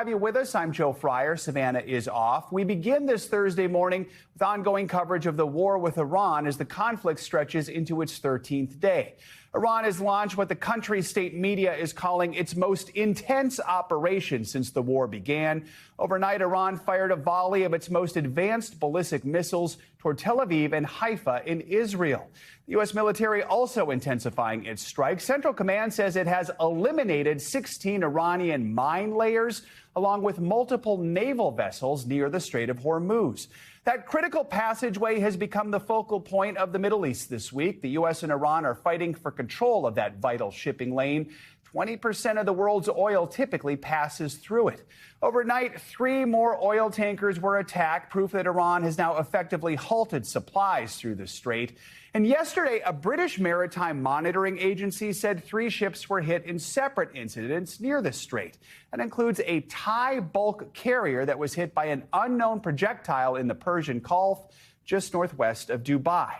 Have you with us? I'm Joe Fryer. Savannah is off. We begin this Thursday morning with ongoing coverage of the war with Iran as the conflict stretches into its 13th day. Iran has launched what the country's state media is calling its most intense operation since the war began. Overnight, Iran fired a volley of its most advanced ballistic missiles toward Tel Aviv and Haifa in Israel. The U.S. military also intensifying its strike. Central Command says it has eliminated 16 Iranian mine layers, along with multiple naval vessels near the Strait of Hormuz. That critical passageway has become the focal point of the Middle East this week. The U.S. and Iran are fighting for control of that vital shipping lane. 20% of the world's oil typically passes through it. Overnight, 3 more oil tankers were attacked, proof that Iran has now effectively halted supplies through the strait. And yesterday, a British maritime monitoring agency said 3 ships were hit in separate incidents near the strait. That includes a Thai bulk carrier that was hit by an unknown projectile in the Persian Gulf, just northwest of Dubai.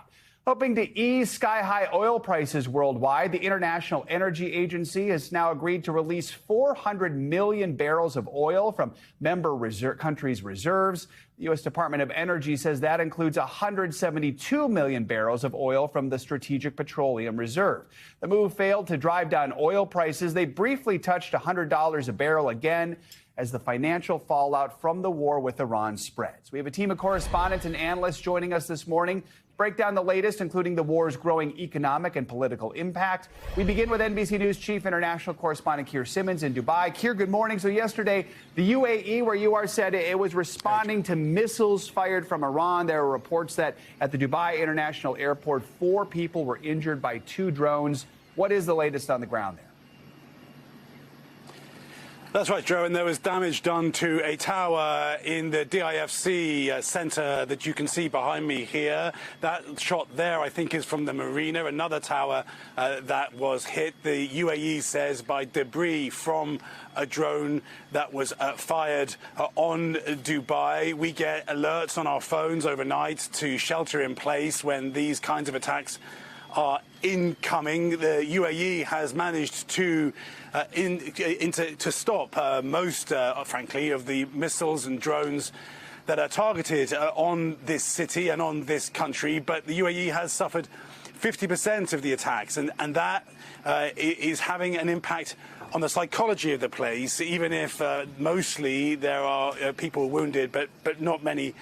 Hoping to ease sky-high oil prices worldwide, the International Energy Agency has now agreed to release 400 million barrels of oil from member countries' reserves. The U.S. Department of Energy says that includes 172 million barrels of oil from the Strategic Petroleum Reserve. The move failed to drive down oil prices. They briefly touched $100 a barrel again as the financial fallout from the war with Iran spreads. We have a team of correspondents and analysts joining us this morning to break down the latest, including the war's growing economic and political impact. We begin with NBC News Chief International Correspondent Keir Simmons in Dubai. Keir, good morning. So yesterday, the UAE, where you are, said it was responding to missiles fired from Iran. There were reports that at the Dubai International Airport, 4 people were injured by 2 drones. What is the latest on the ground there? That's right, Joe, and there was damage done to a tower in the DIFC center that you can see behind me here. That shot there, I think, is from the marina. Another tower that was hit, the UAE says, by debris from a drone that was fired on Dubai. We get alerts on our phones overnight to shelter in place when these kinds of attacks are incoming. The UAE has managed to stop most, frankly, of the missiles and drones that are targeted on this city and on this country. But the UAE has suffered 50% of the attacks, and that is having an impact on the psychology of the place, even if mostly there are people wounded, but not many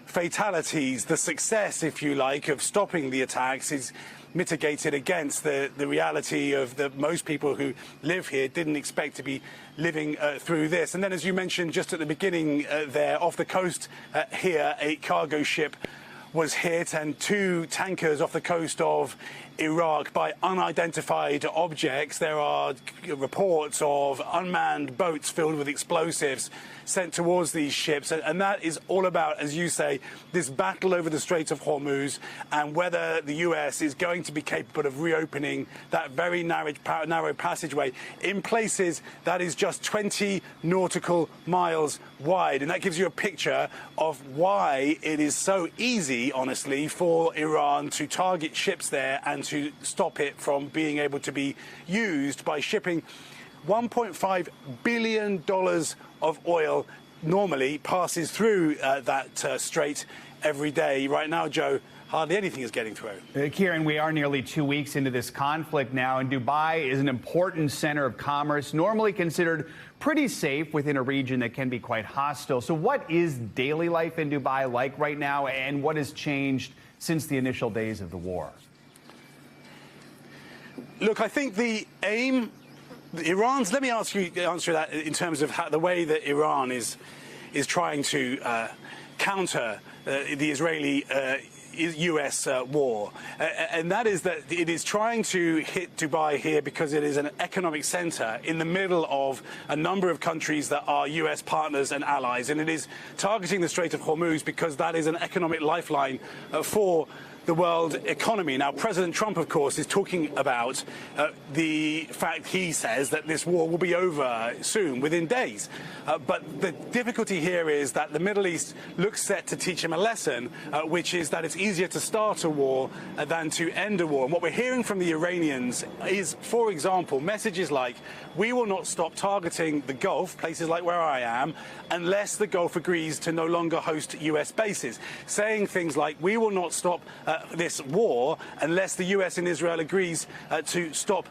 fatalities. The success, if you like, of stopping the attacks is mitigated against the reality of most people who live here didn't expect to be living through this. And then, as you mentioned just at the beginning there, off the coast here, a cargo ship was hit and 2 tankers off the coast of Iraq by unidentified objects. There are reports of unmanned boats filled with explosives sent towards these ships. And that is all about, as you say, this battle over the Strait of Hormuz and whether the U.S. is going to be capable of reopening that very narrow passageway in places that is just 20 nautical miles wide. And that gives you a picture of why it is so easy, honestly, for Iran to target ships there and to stop it from being able to be used by shipping $1.5 billion of oil normally passes through that strait every day. Right now, Joe, hardly anything is getting through. Kieran, we are nearly 2 weeks into this conflict now, and Dubai is an important center of commerce, normally considered pretty safe within a region that can be quite hostile. So what is daily life in Dubai like right now, and what has changed since the initial days of the war? Look, I think the aim, Iran's, let me answer that in terms of the way that Iran is trying to counter the Israeli-US war. And that is that it is trying to hit Dubai here because it is an economic center in the middle of a number of countries that are US partners and allies. And it is targeting the Strait of Hormuz because that is an economic lifeline for the world economy. Now, President Trump, of course, is talking about the fact he says that this war will be over soon, within days. But the difficulty here is that the Middle East looks set to teach him a lesson, which is that it's easier to start a war than to end a war. And what we're hearing from the Iranians is, for example, messages like, we will not stop targeting the Gulf, places like where I am, unless the Gulf agrees to no longer host US bases. Saying things like, we will not stop this war unless the US and Israel agrees to stop,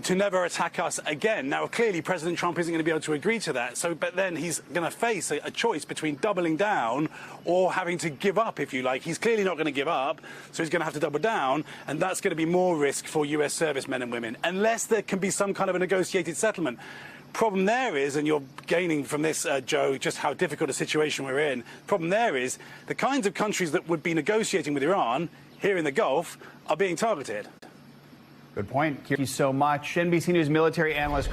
to never attack us again. Now, clearly, President Trump isn't going to be able to agree to that. But then he's going to face a choice between doubling down or having to give up, if you like. He's clearly not going to give up, so he's going to have to double down, and that's going to be more risk for US servicemen and women, unless there can be some kind of a negotiated settlement. Problem there is, and you're gaining from this, Joe, just how difficult a situation we're in. Problem there is the kinds of countries that would be negotiating with Iran here in the Gulf are being targeted. Good point. Thank you so much. NBC News military analyst